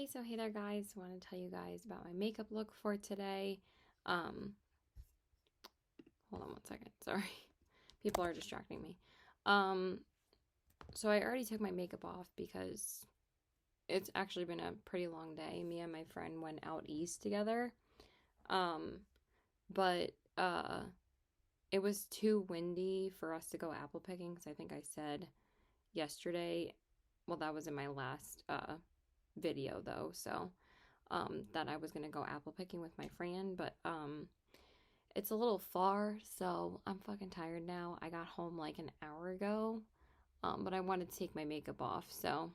Hey there guys, I want to tell you guys about my makeup look for today. Hold on one second, sorry. People are distracting me. So I already took my makeup off because it's actually been a pretty long day. Me and my friend went out east together. But it was too windy for us to go apple picking because I think I said yesterday, well, that was in my last video though, so that I was gonna go apple picking with my friend, but it's a little far, so I'm fucking tired now. I got home like an hour ago, but I wanted to take my makeup off, so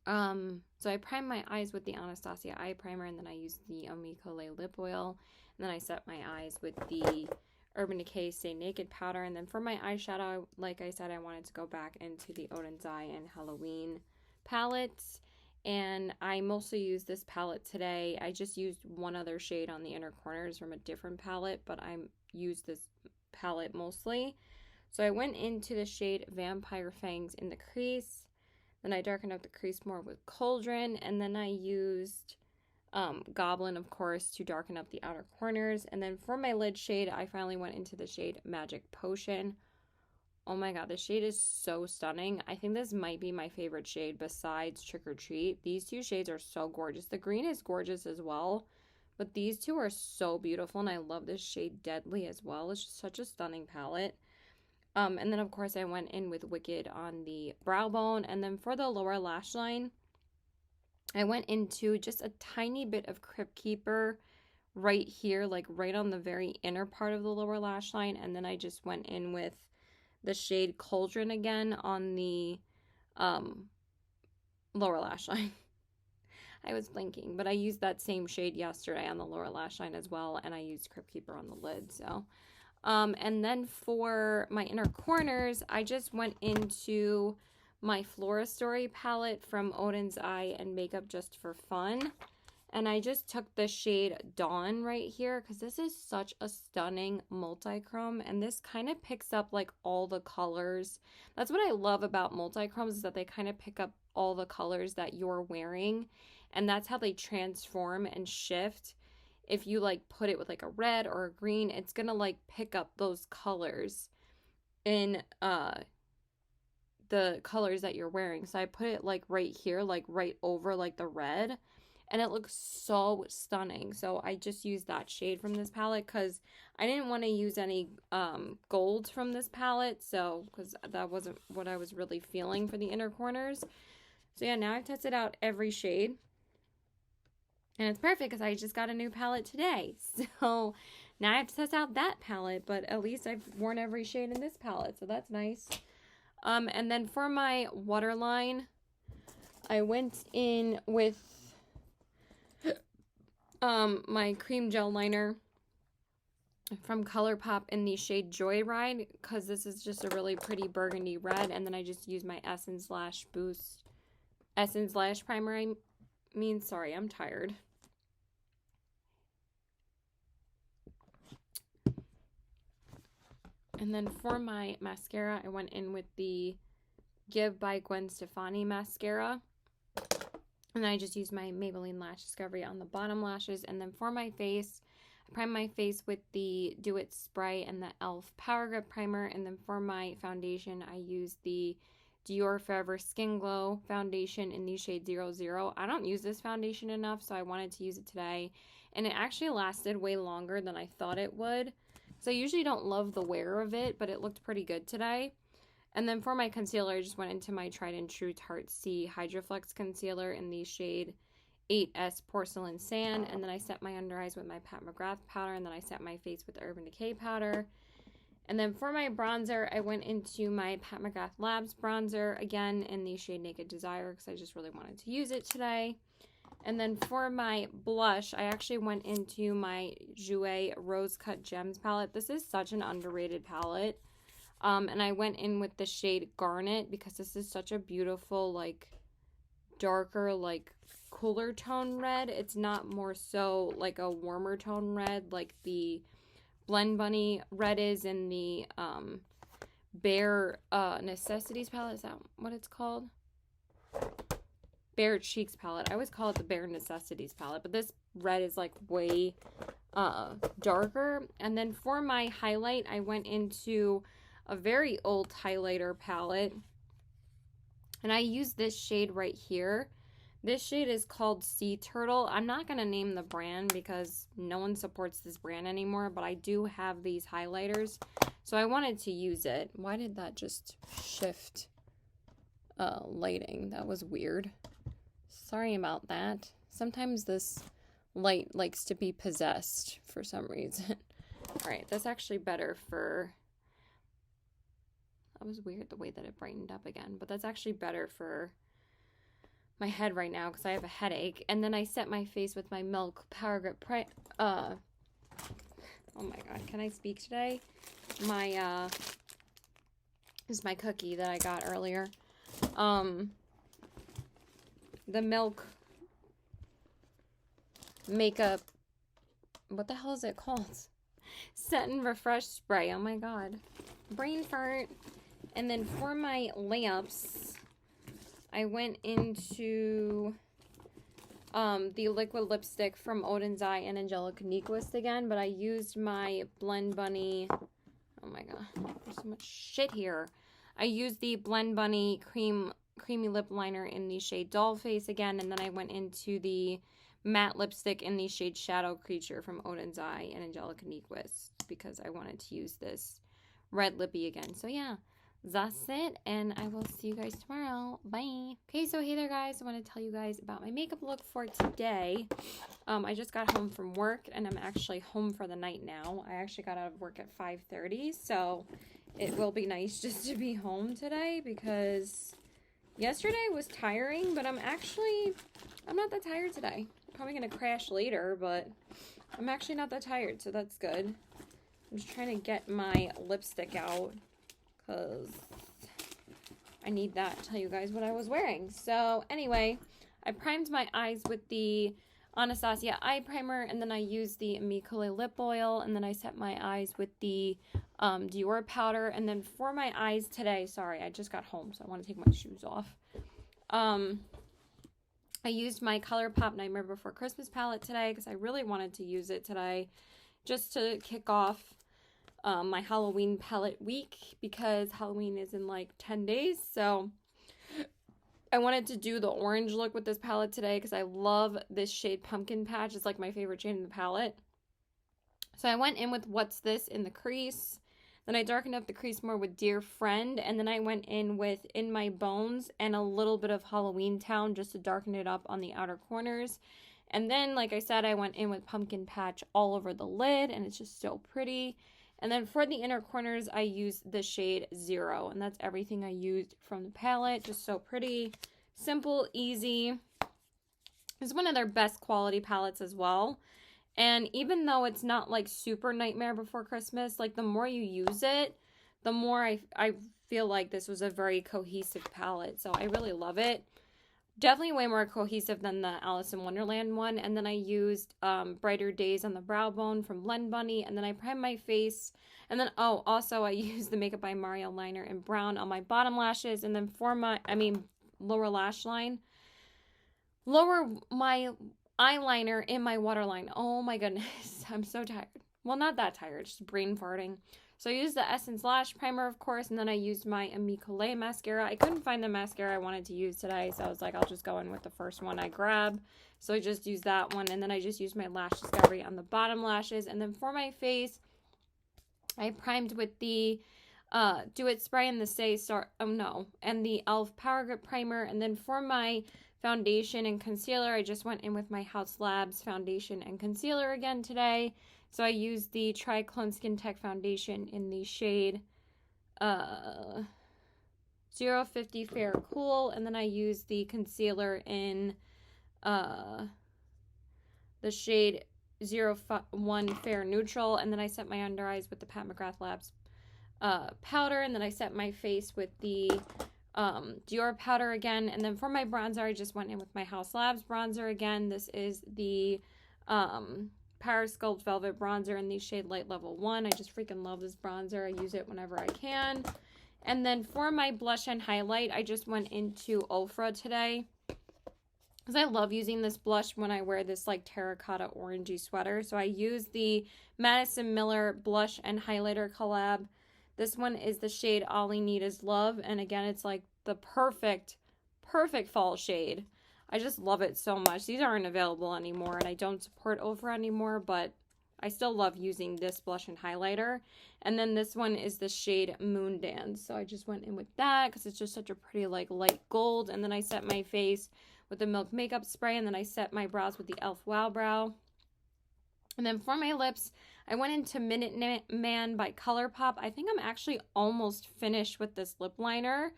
I primed my eyes with the Anastasia eye primer, and then I used the Omicole lip oil, and then I set my eyes with the Urban Decay Stay Naked powder, and then for my eyeshadow, like I said, I wanted to go back into the Odin's Eye and Halloween palettes. And I mostly used this palette today. I just used one other shade on the inner corners from a different palette, but I used this palette mostly. So I went into the shade Vampire Fangs in the crease. Then I darkened up the crease more with Cauldron. And then I used Goblin, of course, to darken up the outer corners. And then for my lid shade, I finally went into the shade Magic Potion. Oh my god, this shade is so stunning. I think this might be my favorite shade besides Trick or Treat. These two shades are so gorgeous. The green is gorgeous as well, but these two are so beautiful, and I love this shade Deadly as well. It's just such a stunning palette. And then, of course, I went in with Wicked on the brow bone, and then for the lower lash line, I went into just a tiny bit of Crypt Keeper right here, like right on the very inner part of the lower lash line, and then I just went in with the shade Cauldron again on the lower lash line. I was blinking, but I used that same shade yesterday on the lower lash line as well, and I used Crypt Keeper on the lid. So, and then for my inner corners, I just went into my Flora Story palette from Odin's Eye and Makeup Just for Fun. And I just took the shade Dawn right here because this is such a stunning multi-chrome, and this kind of picks up like all the colors. That's what I love about multi-chromes, is that they kind of pick up all the colors that you're wearing, and that's how they transform and shift. If you like put it with like a red or a green, it's gonna like pick up those colors in the colors that you're wearing. So I put it like right here, like right over like the red, and it looks so stunning. So I just used that shade from this palette because I didn't want to use any golds from this palette, so because that wasn't what I was really feeling for the inner corners. So yeah, now I've tested out every shade, and it's perfect because I just got a new palette today. So now I have to test out that palette, but at least I've worn every shade in this palette, so that's nice. And then for my waterline, I went in with my cream gel liner from ColourPop in the shade Joyride, because this is just a really pretty burgundy red, and then I just use my Essence Lash Primer. Sorry, I'm tired. And then for my mascara, I went in with the Give by Gwen Stefani mascara. And then I just used my Maybelline Lash Discovery on the bottom lashes. And then for my face, I primed my face with the Do It Spray and the e.l.f. Power Grip Primer. And then for my foundation, I used the Dior Forever Skin Glow foundation in the shade 00. I don't use this foundation enough, so I wanted to use it today. And it actually lasted way longer than I thought it would. So I usually don't love the wear of it, but it looked pretty good today. And then for my concealer, I just went into my Tried and True Tarte C Hydro Flex Concealer in the shade 8S Porcelain Sand. And then I set my under eyes with my Pat McGrath powder, and then I set my face with the Urban Decay powder. And then for my bronzer, I went into my Pat McGrath Labs bronzer, again in the shade Naked Desire, because I just really wanted to use it today. And then for my blush, I actually went into my Jouer Rose Cut Gems palette. This is such an underrated palette. And I went in with the shade Garnet because this is such a beautiful, like, darker, like, cooler tone red. It's not more so like a warmer tone red like the Blend Bunny red is in the Bare Necessities palette. Is that what it's called? Bare Cheeks palette. I always call it the Bare Necessities palette, but this red is like way darker. And then for my highlight, I went into a very old highlighter palette, and I used this shade right here. This shade is called Sea Turtle. I'm not going to name the brand because no one supports this brand anymore, but I do have these highlighters, so I wanted to use it. Why did that just shift lighting? That was weird. Sorry about that. Sometimes this light likes to be possessed for some reason. All right, that's actually better for... That was weird the way that it brightened up again, but that's actually better for my head right now because I have a headache. And then I set my face with my Milk Power Grip oh my god, can I speak today? My this is my cookie that I got earlier. The Milk Makeup, what the hell is it called? Set and Refresh Spray. Oh my god, brain fart. And then for my lamps, I went into the liquid lipstick from Odin's Eye and Angelica Nyquist again, but I used my Blend Bunny. Oh my god, there's so much shit here. I used the Blend Bunny creamy lip liner in the shade Doll Face again, and then I went into the matte lipstick in the shade Shadow Creature from Odin's Eye and Angelica Nyquist because I wanted to use this red lippy again. So yeah, that's it, and I will see you guys tomorrow. Bye. Okay, so hey there guys, I want to tell you guys about my makeup look for today. I just got home from work, and I'm actually home for the night now. I actually got out of work at 5:30, so it will be nice just to be home today because yesterday was tiring, but I'm not that tired today. I'm probably gonna crash later, but I'm actually not that tired, so that's good. I'm just trying to get my lipstick out because I need that to tell you guys what I was wearing. So anyway, I primed my eyes with the Anastasia eye primer, and then I used the Micole lip oil, and then I set my eyes with the Dior powder. And then for my eyes today, sorry, I just got home, so I want to take my shoes off. I used my ColourPop Nightmare Before Christmas palette today because I really wanted to use it today just to kick off my Halloween palette week because Halloween is in like 10 days. So I wanted to do the orange look with this palette today because I love this shade Pumpkin Patch. It's like my favorite shade in the palette. So I went in with What's This in the crease. Then I darkened up the crease more with Dear Friend. And then I went in with In My Bones and a little bit of Halloween Town just to darken it up on the outer corners. And then, like I said, I went in with Pumpkin Patch all over the lid, and it's just so pretty. And then for the inner corners, I used the shade Zero, and that's everything I used from the palette. Just so pretty, simple, easy. It's one of their best quality palettes as well. And even though it's not like super Nightmare Before Christmas, like the more you use it, the more I feel like this was a very cohesive palette. So I really love it. Definitely way more cohesive than the Alice in Wonderland one. And then I used Brighter Days on the Brow Bone from Blend Bunny. And then I primed my face. And then, oh, also I used the Makeup by Mario liner in brown on my bottom lashes. And then for my, lower lash line. Lower my eyeliner in my waterline. Oh my goodness. I'm so tired. Well, not that tired. Just brain farting. So I used the Essence Lash Primer, of course, and then I used my Micole mascara. I couldn't find the mascara I wanted to use today, so I was like, I'll just go in with the first one I grab. So I just used that one, and then I just used my Lash Discovery on the bottom lashes. And then for my face, I primed with the Do It Spray and the and the e.l.f. Power Grip Primer. And then for my foundation and concealer, I just went in with my Haus Labs foundation and concealer again today. So I used the Triclone Skin Tech foundation in the shade 050 Fair Cool, and then I used the concealer in the shade 01 Fair Neutral, and then I set my under eyes with the Pat McGrath Labs powder, and then I set my face with the Dior powder again. And then for my bronzer, I just went in with my Haus Labs bronzer again. This is the Power Sculpt Velvet Bronzer in the shade Light Level 1. I just freaking love this bronzer. I use it whenever I can. And then for my blush and highlight, I just went into Ofra today. because I love using this blush when I wear this like terracotta orangey sweater. So I use the Madison Miller blush and highlighter collab. This one is the shade All I Need Is Love. And again, it's like the perfect fall shade. I just love it so much. These aren't available anymore and I don't support Ofra anymore, but I still love using this blush and highlighter. And then this one is the shade Moon Dance. So I just went in with that because it's just such a pretty like light gold. And then I set my face with the Milk Makeup Spray, and then I set my brows with the e.l.f. Wow Brow. And then for my lips, I went into Minute Man by ColourPop. I think I'm actually almost finished with this lip liner.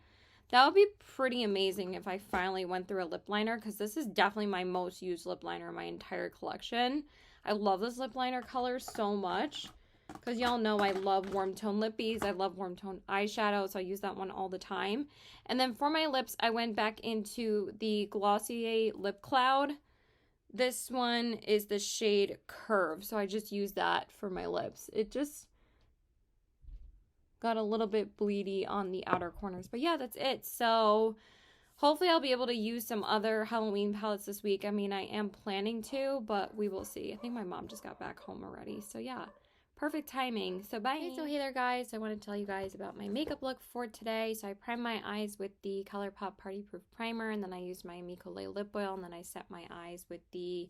That would be pretty amazing if I finally went through a lip liner, because this is definitely my most used lip liner in my entire collection. I love this lip liner color so much, because y'all know I love warm tone lippies. I love warm tone eyeshadow, so I use that one all the time. And then for my lips, I went back into the Glossier Lip Cloud. This one is the shade Curve, so I just use that for my lips. It just got a little bit bleedy on the outer corners, but yeah, that's it. So hopefully I'll be able to use some other Halloween palettes this week. I mean, I am planning to, but we will see. I think my mom just got back home already, so yeah. Perfect timing. So bye. Okay, so hey there guys. I want to tell you guys about my makeup look for today. So I primed my eyes with the ColourPop Party Proof Primer, and then I used my Micole lip oil, and then I set my eyes with the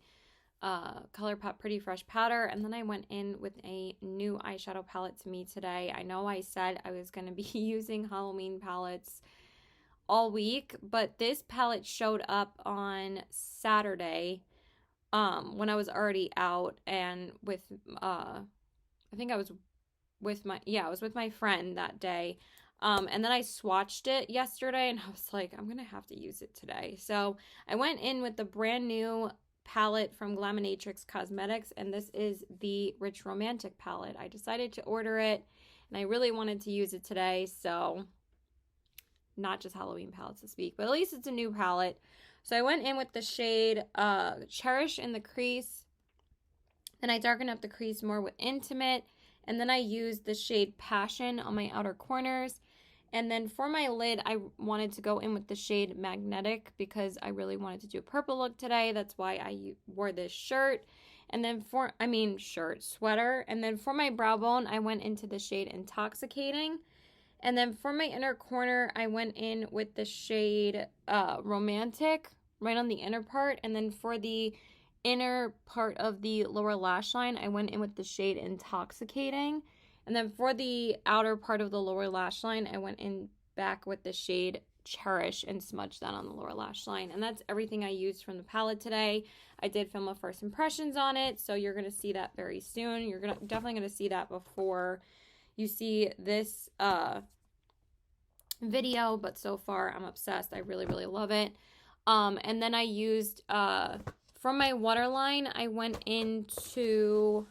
ColourPop Pretty Fresh Powder, and then I went in with a new eyeshadow palette to me today. I know I said I was going to be using Halloween palettes all week, but this palette showed up on Saturday when I was already out, and with I think I was with my friend that day. And then I swatched it yesterday and I was like, I'm going to have to use it today. So I went in with the brand new palette from Glaminatrix Cosmetics, and this is the Rich Romantic palette. I decided to order it and I really wanted to use it today. So not just Halloween palettes this week, but at least it's a new palette. So I went in with the shade Cherish in the crease. Then I darkened up the crease more with Intimate. And then I used the shade Passion on my outer corners. And then for my lid, I wanted to go in with the shade Magnetic because I really wanted to do a purple look today. That's why I wore this shirt. And then sweater. And then for my brow bone, I went into the shade Intoxicating. And then for my inner corner, I went in with the shade Romantic right on the inner part. And then for the inner part of the lower lash line, I went in with the shade Intoxicating. And then for the outer part of the lower lash line, I went in back with the shade Cherish and smudged that on the lower lash line. And that's everything I used from the palette today. I did film a first impressions on it, so you're going to see that very soon. You're definitely going to see that before you see this video, but so far I'm obsessed. I really, really love it. And then I used from my waterline, I went into,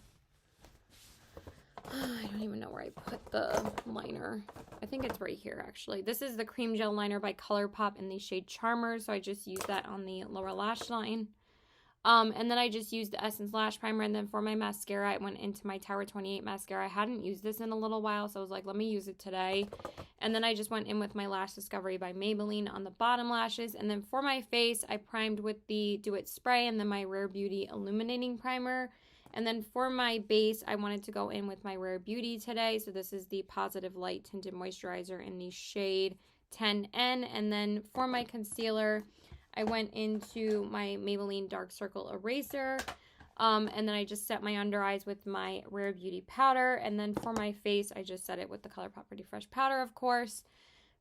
I don't even know where I put the liner. I think it's right here, actually. This is the Cream Gel Liner by ColourPop in the shade Charmer, so I just used that on the lower lash line. And then I just used the Essence Lash Primer, and then for my mascara, I went into my Tower 28 mascara. I hadn't used this in a little while, so I was like, let me use it today. And then I just went in with my Lash Discovery by Maybelline on the bottom lashes. And then for my face, I primed with the Do It Spray and then my Rare Beauty Illuminating Primer. And then for my base, I wanted to go in with my Rare Beauty today. So this is the Positive Light Tinted Moisturizer in the shade 10N. And then for my concealer, I went into my Maybelline Dark Circle Eraser. And then I just set my under eyes with my Rare Beauty powder. And then for my face, I just set it with the ColourPop Pretty Fresh powder, of course.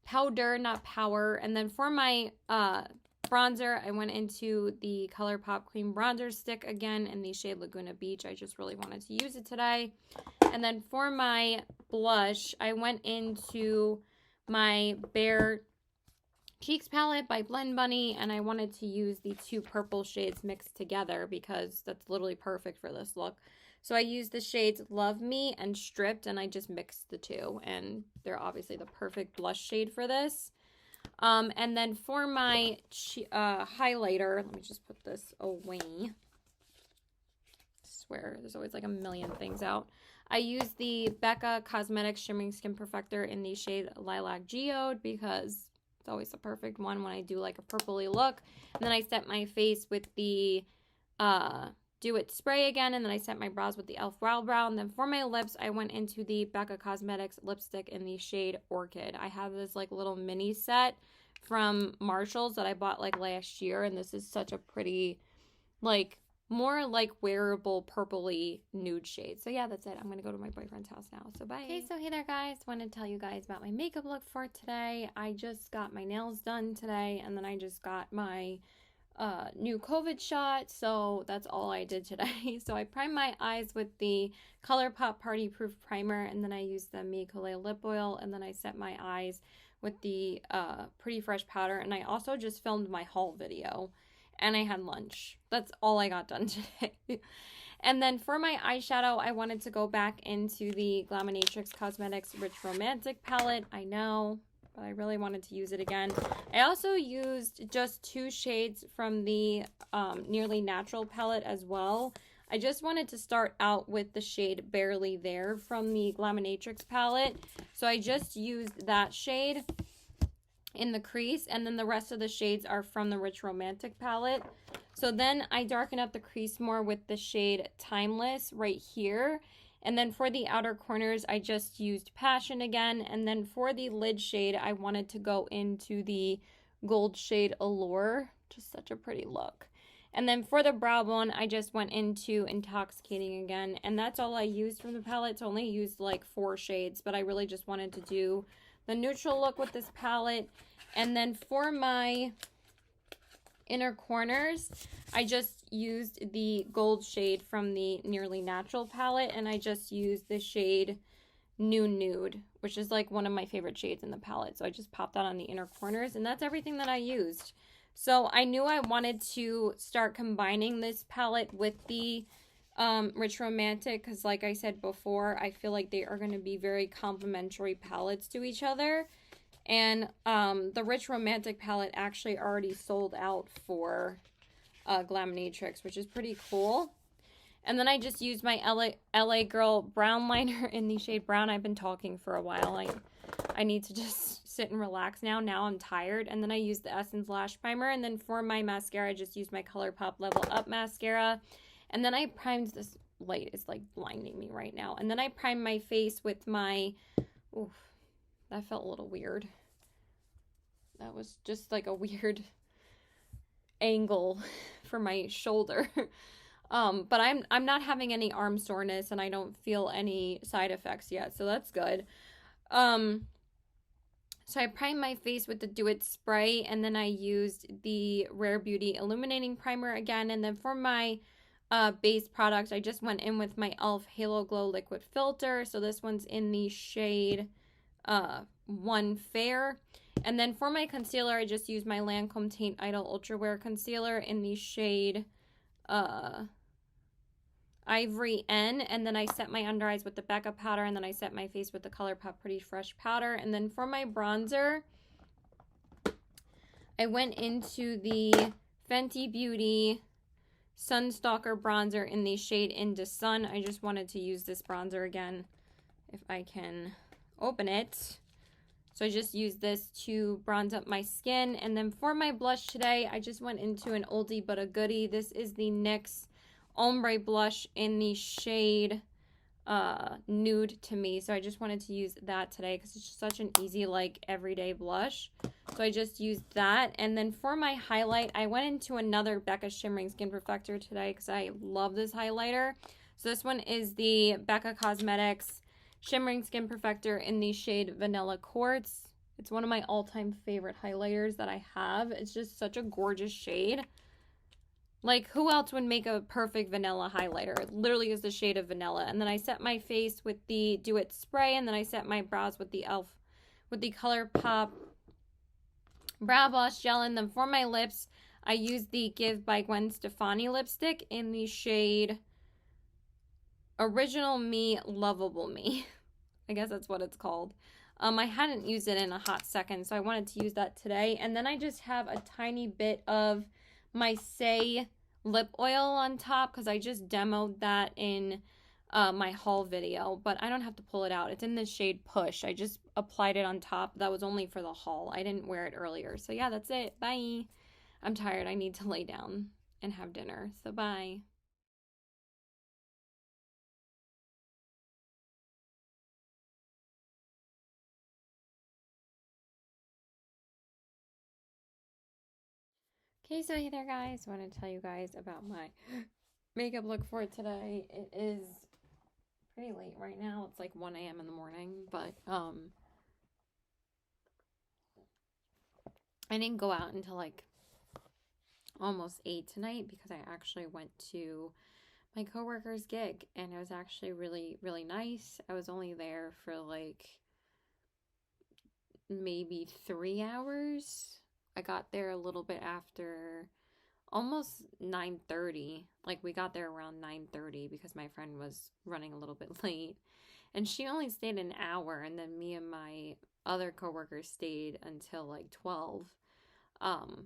Powder, not power. And then for my bronzer, I went into the ColourPop Cream Bronzer Stick again in the shade Laguna Beach. I just really wanted to use it today. And then for my blush, I went into my Bare Cheeks palette by Blend Bunny, and I wanted to use the two purple shades mixed together because that's literally perfect for this look. So I used the shades Love Me and Stripped, and I just mixed the two, and they're obviously the perfect blush shade for this. And then for my highlighter, let me just put this away. I swear, there's always like a million things out. I used the Becca Cosmetics Shimmering Skin Perfector in the shade Lilac Geode because It's always the perfect one when I do like a purpley look. And then I set my face with the Do It spray again, and then I set my brows with the e.l.f. Brow. And then for my lips, I went into the Becca Cosmetics lipstick in the shade Orchid. I have this like little mini set from Marshalls that I bought like last year, and this is such a pretty, like, more like wearable purpley nude shade. So yeah, that's it. I'm gonna go to my boyfriend's house now, so bye. Okay, so hey there guys, want to tell you guys about my makeup look for today. I just got my nails done today, and then I just got my new COVID shot, so that's all I did today. So I primed my eyes with the ColourPop Party Proof Primer, and then I used the Mia lip oil, and then I set my eyes with the Pretty Fresh powder, and I also just filmed my haul video, and I had lunch. That's all I got done today. And then for my eyeshadow, I wanted to go back into the Glaminatrix Cosmetics Rich Romantic palette. I know, but I really wanted to use it again. I also used just 2 shades from the Nearly Natural palette as well. I just wanted to start out with the shade Barely There from the Glaminatrix palette. So I just used that shade in the crease, and then the rest of the shades are from the Rich Romantic palette. So then I darken up the crease more with the shade Timeless right here. And then for the outer corners, I just used Passion again. And then for the lid shade, I wanted to go into the gold shade Allure. Just such a pretty look. And then for the brow bone, I just went into Intoxicating again. And that's all I used from the palette. It's only used like 4 shades, but I really just wanted to do the neutral look with this palette. And then for my inner corners, I just used the gold shade from the Nearly Natural palette, and I just used the shade Nude, which is like one of my favorite shades in the palette. So I just popped that on the inner corners, and that's everything that I used. So I knew I wanted to start combining this palette with the Rich Romantic, because like I said before, I feel like they are going to be very complementary palettes to each other. And the Rich Romantic palette actually already sold out for Glaminatrix, which is pretty cool. And then I just used my LA Girl brown liner in the shade Brown. I've been talking for a while. I need to just sit and relax now. Now I'm tired. And then I used the Essence Lash Primer. And then for my mascara, I just used my ColourPop Level Up mascara. And then I primed this. Light is like blinding me right now. And then I primed my face with my... Oof, that felt a little weird. That was just like a weird angle for my shoulder. But I'm not having any arm soreness, and I don't feel any side effects yet, so that's good. So I primed my face with the Do It spray, and then I used the Rare Beauty Illuminating Primer again. And then for my base product, I just went in with my e.l.f. Halo Glow Liquid Filter. So this one's in the shade One Fair. And then for my concealer, I just used my Lancome Teint Idol Ultra Wear Concealer in the shade Ivory N. And then I set my under eyes with the Becca powder, and then I set my face with the ColourPop Pretty Fresh powder. And then for my bronzer, I went into the Fenty Beauty Sunstalker bronzer in the shade Into Sun. I just wanted to use this bronzer again if I can open it. So I just used this to bronze up my skin. And then for my blush today, I just went into an oldie but a goodie. This is the NYX Ombre Blush in the shade Nude to Me. So I just wanted to use that today because it's just such an easy, like, everyday blush. So I just used that. And then for my highlight, I went into another Becca Shimmering Skin Perfector today because I love this highlighter. So this one is the Becca Cosmetics Shimmering Skin Perfector in the shade Vanilla Quartz. It's one of my all-time favorite highlighters that I have. It's just such a gorgeous shade. Like, who else would make a perfect vanilla highlighter? It literally is the shade of vanilla. And then I set my face with the Do It spray, and then I set my brows with the e.l.f. with the ColourPop Brow Gloss Gel. And then for my lips, I used the Give by Gwen Stefani lipstick in the shade Original Me, Lovable Me. I guess that's what it's called. I hadn't used it in a hot second, so I wanted to use that today. And then I just have a tiny bit of my Say lip oil on top because I just demoed that in my haul video, but I don't have to pull it out. It's in the shade Push. I just applied it on top. That was only for the haul. I didn't wear it earlier. So yeah, that's it. Bye. I'm tired. I need to lay down and have dinner. So bye. Okay, so hey there guys. I want to tell you guys about my makeup look for today. It is pretty late right now. It's like 1 a.m. in the morning, but I didn't go out until like almost 8 tonight because I actually went to my coworker's gig and it was actually really nice. I was only there for like maybe 3 hours. I got there a little bit after almost 9:30. Like we got there around 9:30 because my friend was running a little bit late. And she only stayed an hour, and then me and my other coworker stayed until like 12.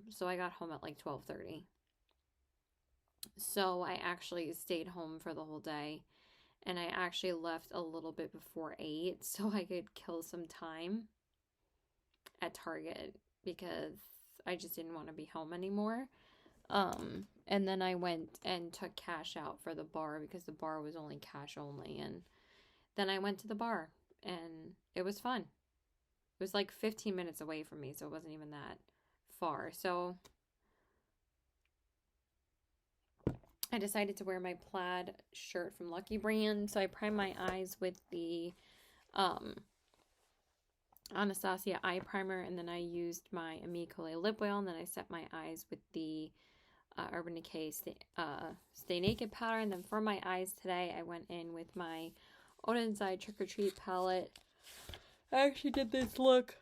So I got home at like 12:30. So I actually stayed home for the whole day, and I actually left a little bit before 8 so I could kill some time at Target because I just didn't want to be home anymore. And then I went and took cash out for the bar because the bar was only cash only, and then I went to the bar and it was fun. It was like 15 minutes away from me, so it wasn't even that far. So I decided to wear my plaid shirt from Lucky Brand. So I primed my eyes with the Anastasia eye primer, and then I used my Amicole lip oil, and then I set my eyes with the Urban Decay Stay Naked powder. And then for my eyes today, I went in with my Odenside Trick or Treat palette. I actually did this look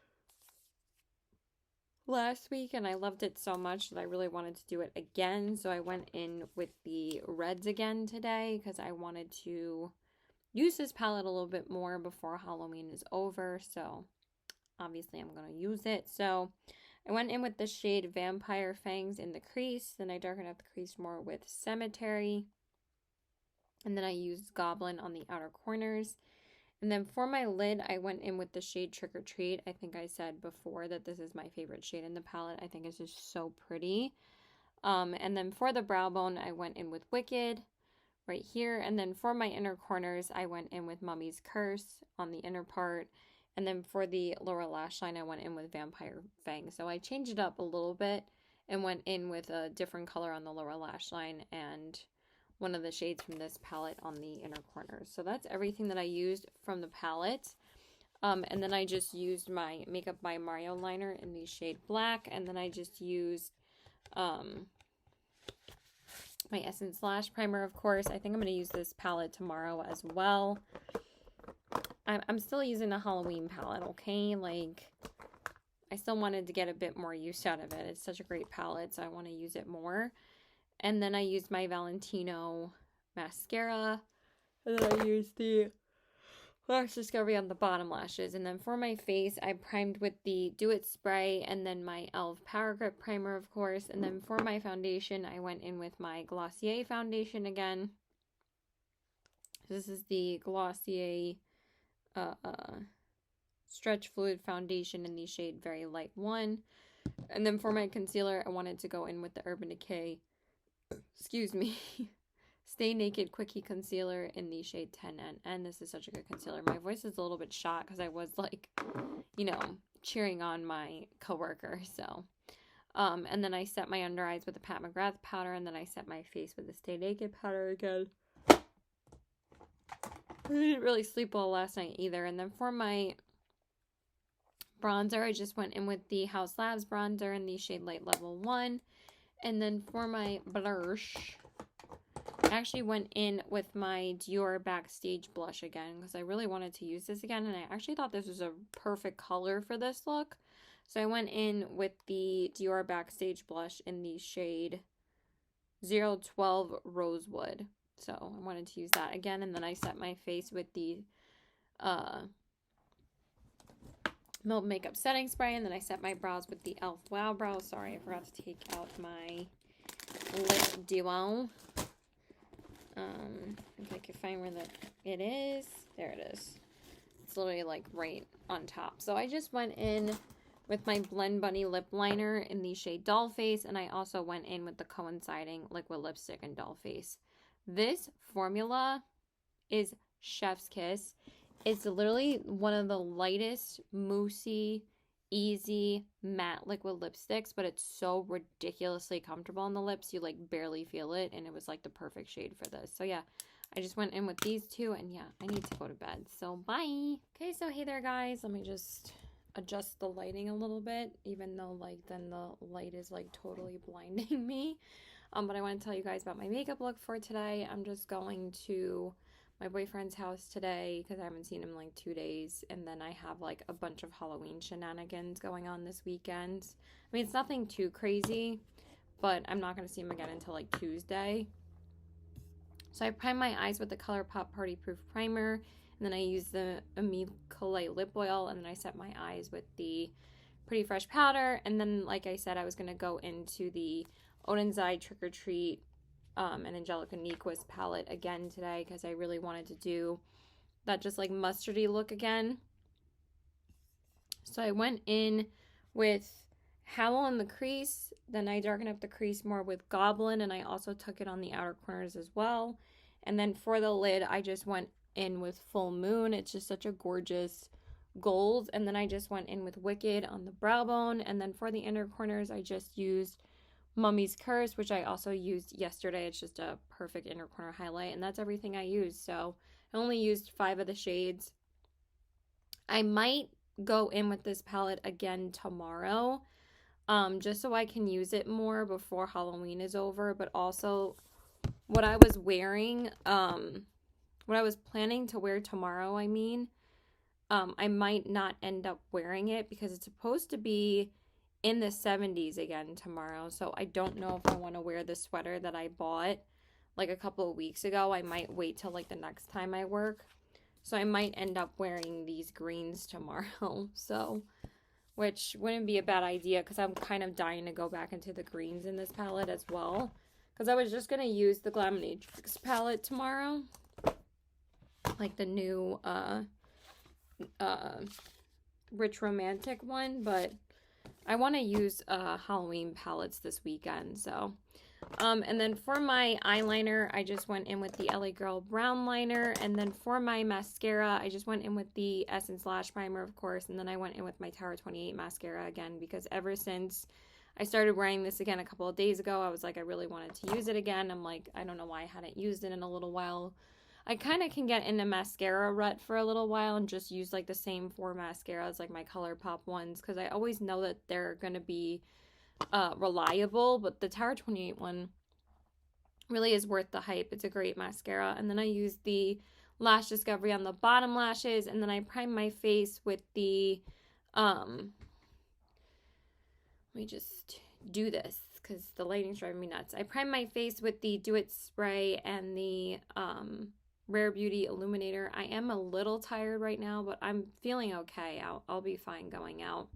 last week and I loved it so much that I really wanted to do it again. So I went in with the reds again today because I wanted to use this palette a little bit more before Halloween is over. So obviously I'm going to use it. So I went in with the shade Vampire Fangs in the crease. Then I darkened up the crease more with Cemetery. And then I used Goblin on the outer corners. And then for my lid, I went in with the shade Trick or Treat. I think I said before that this is my favorite shade in the palette. I think it's just so pretty. And then for the brow bone, I went in with Wicked right here. And then for my inner corners, I went in with Mummy's Curse on the inner part. And then for the lower lash line, I went in with Vampire Fang. So I changed it up a little bit and went in with a different color on the lower lash line and one of the shades from this palette on the inner corners. So that's everything that I used from the palette. And then I just used my Makeup by Mario liner in the shade Black. And then I just used my Essence Lash Primer, of course. I think I'm going to use this palette tomorrow as well. I'm still using the Halloween palette, okay? Like, I still wanted to get a bit more use out of it. It's such a great palette, so I want to use it more. And then I used my Valentino mascara. And then I used the Lash Discovery on the bottom lashes. And then for my face, I primed with the Do It spray and then my e.l.f. Power Grip primer, of course. And then for my foundation, I went in with my Glossier foundation again. This is the Glossier Stretch Fluid Foundation in the shade Very Light 1. And then for my concealer, I wanted to go in with the Urban Decay Stay Naked Quickie Concealer in the shade 10N. And this is such a good concealer. My voice is a little bit shot because I was like, you know, cheering on my coworker. So, and then I set my under eyes with the Pat McGrath powder, and then I set my face with the Stay Naked powder again. I didn't really sleep well last night either. And then for my bronzer, I just went in with the House Labs bronzer in the shade Light Level 1. And then for my blush, I actually went in with my Dior Backstage blush again because I really wanted to use this again. And I actually thought this was a perfect color for this look. So I went in with the Dior Backstage blush in the shade 012 Rosewood. So I wanted to use that again. And then I set my face with the Milk Makeup Setting Spray. And then I set my brows with the e.l.f. Wow Brows. Sorry, I forgot to take out my lip duo. If I can find where it is. There it is. It's literally like right on top. So I just went in with my Blend Bunny lip liner in the shade Dollface, and I also went in with the coinciding liquid lipstick in Dollface. This formula is chef's kiss. It's literally one of the lightest, moussey, easy, matte liquid lipsticks, but it's so ridiculously comfortable on the lips. You like barely feel it, and it was like the perfect shade for this. So yeah, I just went in with these two, and yeah, I need to go to bed. So bye. Okay, so hey there guys. Let me just adjust the lighting a little bit, even though like then the light is like totally blinding me. But I want to tell you guys about my makeup look for today. I'm just going to my boyfriend's house today because I haven't seen him in like 2 days, and then I have like a bunch of Halloween shenanigans going on this weekend. I mean, it's nothing too crazy, but I'm not going to see him again until like Tuesday. So I prime my eyes with the ColourPop Party Proof Primer, and then I use the Amie Colette Lip Oil, and then I set my eyes with the Pretty Fresh Powder, and then like I said, I was going to go into the Odenzai Trick or Treat and Angelica Nyquist palette again today because I really wanted to do that just like mustardy look again. So I went in with Howl in the crease, then I darkened up the crease more with Goblin, and I also took it on the outer corners as well. And then for the lid, I just went in with Full Moon. It's just such a gorgeous gold. And then I just went in with Wicked on the brow bone. And then for the inner corners, I just used Mummy's Curse, which I also used yesterday. It's just a perfect inner corner highlight, and that's everything I used. So I only used 5 of the shades. I might go in with this palette again tomorrow, just so I can use it more before Halloween is over. But also what I was wearing, what I was planning to wear tomorrow, I might not end up wearing it because it's supposed to be in the 70s again tomorrow. So I don't know if I want to wear the sweater that I bought like a couple of weeks ago. I might wait till like the next time I work. So I might end up wearing these greens tomorrow. So, which wouldn't be a bad idea because I'm kind of dying to go back into the greens in this palette as well. Because I was just going to use the Glaminatrix palette tomorrow. Like the new Rich Romantic one. But I want to use Halloween palettes this weekend. So, and then for my eyeliner, I just went in with the LA Girl Brown Liner. And then for my mascara, I just went in with the Essence Lash Primer, of course. And then I went in with my Tower 28 mascara again because ever since I started wearing this again a couple of days ago, I was like, I really wanted to use it again. I'm like, I don't know why I hadn't used it in a little while. I kind of can get in a mascara rut for a little while and just use like the same 4 mascaras, like my ColourPop ones, because I always know that they're going to be reliable, but the Tower 28 one really is worth the hype. It's a great mascara. And then I use the Lash Discovery on the bottom lashes, and then I prime my face with the let me just do this because the lighting's driving me nuts. I prime my face with the Do It spray and the Rare Beauty Illuminator. I am a little tired right now, but I'm feeling okay. I'll be fine going out.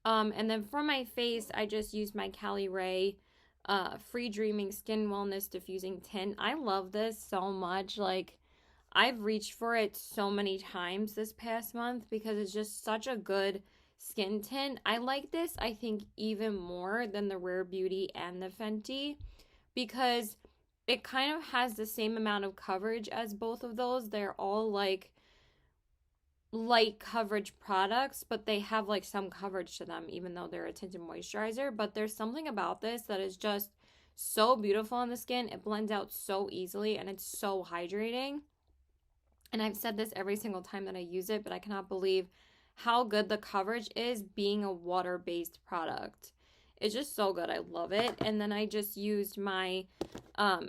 And then for my face, I just used my Cali Ray Free Dreaming Skin Wellness Diffusing Tint. I love this so much. Like, I've reached for it so many times this past month because it's just such a good skin tint. I like this, I think, even more than the Rare Beauty and the Fenty because it kind of has the same amount of coverage as both of those. They're all like light coverage products, but they have like some coverage to them even though they're a tinted moisturizer. But there's something about this that is just so beautiful on the skin. It blends out so easily and it's so hydrating. And I've said this every single time that I use it, but I cannot believe how good the coverage is being a water-based product. It's just so good. I love it. And then I just used my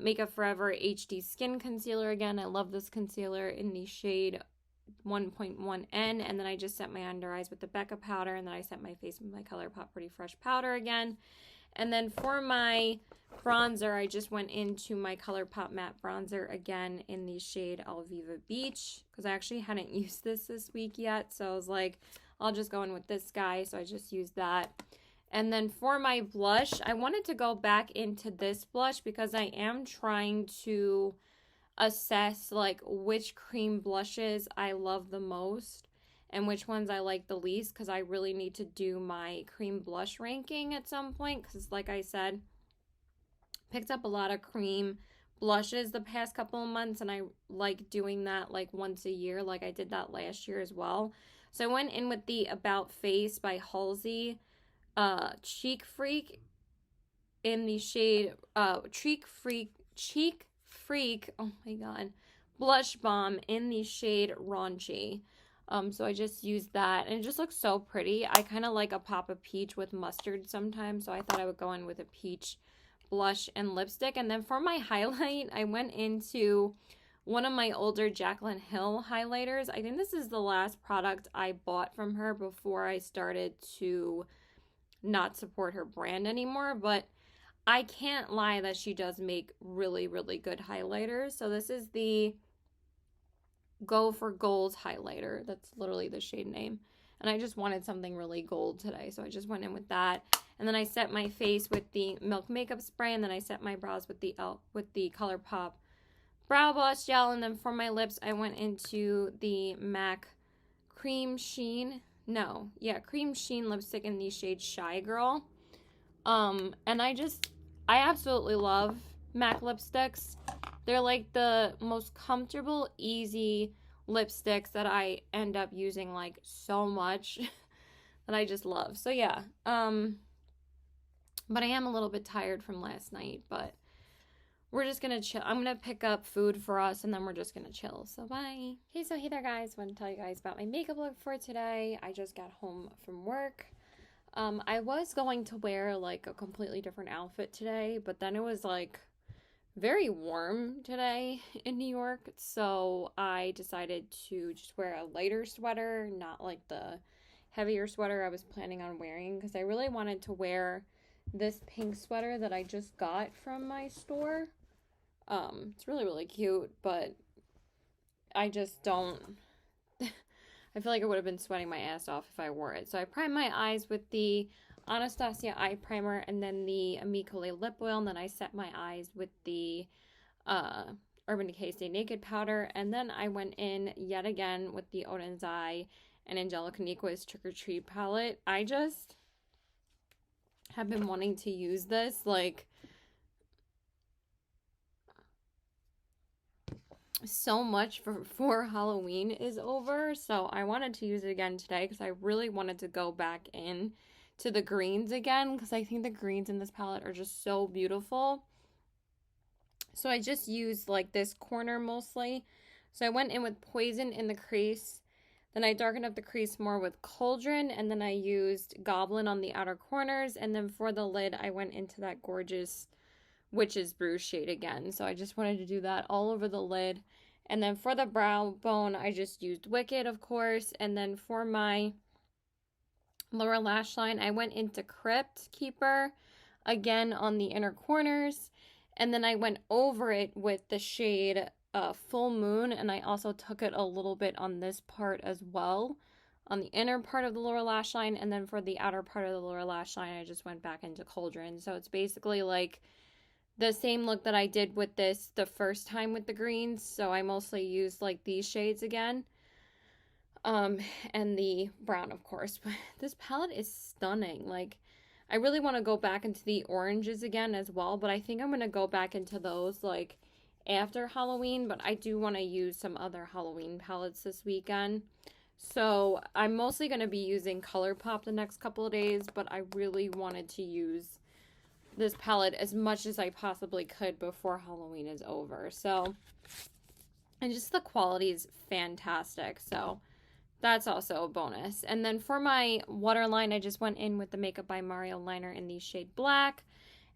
Makeup Forever HD Skin Concealer again. I love this concealer in the shade 1.1N. And then I just set my under eyes with the Becca powder. And then I set my face with my ColourPop Pretty Fresh powder again. And then for my bronzer, I just went into my ColourPop matte bronzer again in the shade Alviva Beach because I actually hadn't used this week yet. So I was like, I'll just go in with this guy. So I just used that. And then for my blush, I wanted to go back into this blush because I am trying to assess like which cream blushes I love the most and which ones I like the least, because I really need to do my cream blush ranking at some point, because like I said, picked up a lot of cream blushes the past couple of months, and I like doing that like once a year, like I did that last year as well. So I went in with the About Face by Halsey Cheek Freak in the shade Cheek Freak, oh my god, blush balm in the shade Raunchy. So I just used that, and it just looks so pretty. I kind of like a pop of peach with mustard sometimes, so I thought I would go in with a peach blush and lipstick. And then for my highlight, I went into one of my older Jaclyn Hill highlighters. I think this is the last product I bought from her before I started to not support her brand anymore, but I can't lie that she does make really, really good highlighters. So this is the Go for Gold highlighter. That's literally the shade name. And I just wanted something really gold today, so I just went in with that. And then I set my face with the Milk Makeup Spray, and then I set my brows with the ColourPop Brow Blush Gel. And then for my lips, I went into the MAC Cream Sheen lipstick in the shade Shy Girl. And I absolutely love MAC lipsticks. They're like the most comfortable, easy lipsticks that I end up using like so much that I just love. So yeah, but I am a little bit tired from last night, but we're just gonna chill. I'm gonna pick up food for us, and then we're just gonna chill. So bye. Okay, so hey there guys, I want to tell you guys about my makeup look for today. I just got home from work. I was going to wear like a completely different outfit today, but then it was like very warm today in New York, so I decided to just wear a lighter sweater, not like the heavier sweater I was planning on wearing, because I really wanted to wear this pink sweater that I just got from my store. It's really, really cute, but I just don't I feel like I would have been sweating my ass off if I wore it. So I primed my eyes with the Anastasia eye primer and then the Amicale lip oil, and then I set my eyes with the Urban Decay Stay Naked powder, and then I went in yet again with the Oden's Eye and Angelica Niqua's Trick or Treat palette. I just have been wanting to use this like so much before Halloween is over, so I wanted to use it again today because I really wanted to go back in to the greens again, because I think the greens in this palette are just so beautiful. So I just used like this corner mostly. So I went in with Poison in the crease, then I darkened up the crease more with Cauldron, and then I used Goblin on the outer corners, and then for the lid I went into that gorgeous Witch's Brew shade again. So I just wanted to do that all over the lid. And then for the brow bone, I just used Wicked, of course. And then for my lower lash line, I went into Crypt Keeper again on the inner corners. And then I went over it with the shade Full Moon. And I also took it a little bit on this part as well, on the inner part of the lower lash line. And then for the outer part of the lower lash line, I just went back into Cauldron. So it's basically like the same look that I did with this the first time with the greens. So I mostly used like these shades again. And the brown, of course. But this palette is stunning. Like, I really want to go back into the oranges again as well, but I think I'm going to go back into those like after Halloween, but I do want to use some other Halloween palettes this weekend. So I'm mostly going to be using ColourPop the next couple of days, but I really wanted to use this palette as much as I possibly could before Halloween is over. So, and just the quality is fantastic. So that's also a bonus. And then for my waterline, I just went in with the Makeup by Mario liner in the shade Black.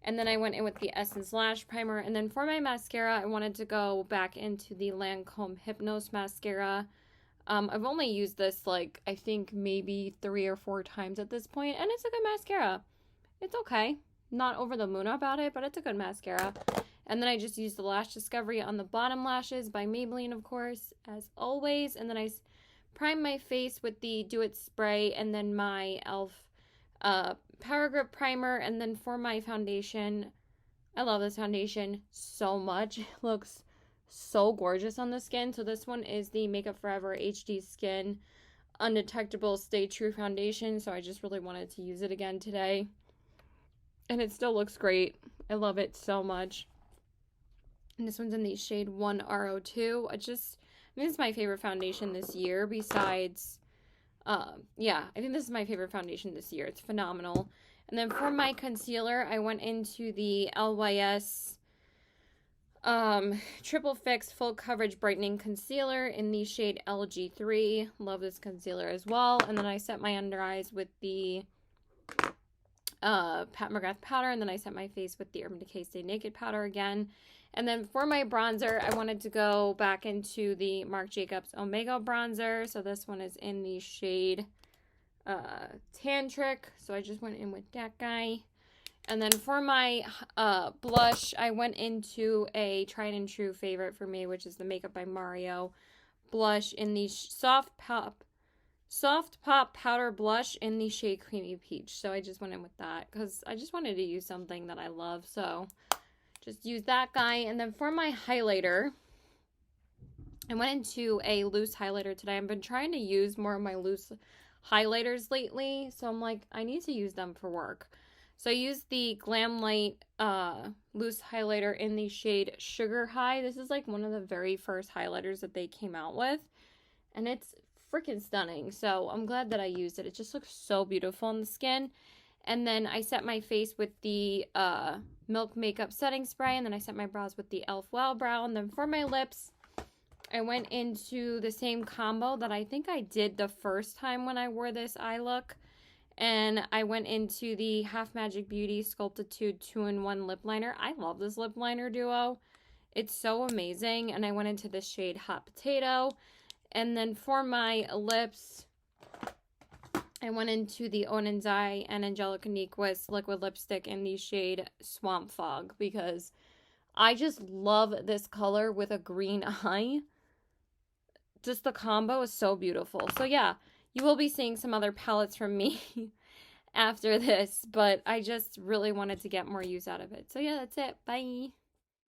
And then I went in with the Essence Lash Primer. And then for my mascara, I wanted to go back into the Lancome Hypnose Mascara. I've only used this like, I think maybe 3 or 4 times at this point, and it's a good mascara. It's okay. Not over the moon about it, but it's a good mascara. And then I just used the Lash Discovery on the bottom lashes by Maybelline, of course, as always. And then I primed my face with the Do It Spray, and then my e.l.f. Power Grip Primer. And then for my foundation, I love this foundation so much. It looks so gorgeous on the skin. So this one is the Makeup Forever HD Skin Undetectable Stay True Foundation. So I just really wanted to use it again today. And it still looks great. I love it so much. And this one's in the shade 1RO2. I think this is my favorite foundation this year besides, yeah, I think this is my favorite foundation this year. It's phenomenal. And then for my concealer, I went into the LYS Triple Fix Full Coverage Brightening Concealer in the shade LG3. Love this concealer as well. And then I set my under eyes with the Pat McGrath powder, and then I set my face with the Urban Decay Stay Naked powder again. And then for my bronzer, I wanted to go back into the Marc Jacobs Omega bronzer. So this one is in the shade Tantric. So I just went in with that guy. And then for my blush, I went into a tried and true favorite for me, which is the Makeup by Mario blush in the Soft Pop Powder Blush in the shade Creamy Peach. So I just went in with that because I just wanted to use something that I love. So just use that guy. And then for my highlighter, I went into a loose highlighter today. I've been trying to use more of my loose highlighters lately. So I'm like, I need to use them for work. So I used the Glam Light loose highlighter in the shade Sugar High. This is like one of the very first highlighters that they came out with. And it's freaking stunning. So I'm glad that I used it. It just looks so beautiful on the skin. And then I set my face with the Milk Makeup Setting Spray. And then I set my brows with the e.l.f. Wow Brow. And then for my lips, I went into the same combo that I think I did the first time when I wore this eye look. And I went into the Half Magic Beauty Sculptitude 2-in-1 lip liner. I love this lip liner duo. It's so amazing. And I went into the shade Hot Potato. And then for my lips, I went into the Onanzai and Angelica Nyquist liquid lipstick in the shade Swamp Fog because I just love this color with a green eye. Just the combo is so beautiful. So yeah, you will be seeing some other palettes from me after this, but I just really wanted to get more use out of it. So yeah, that's it. Bye.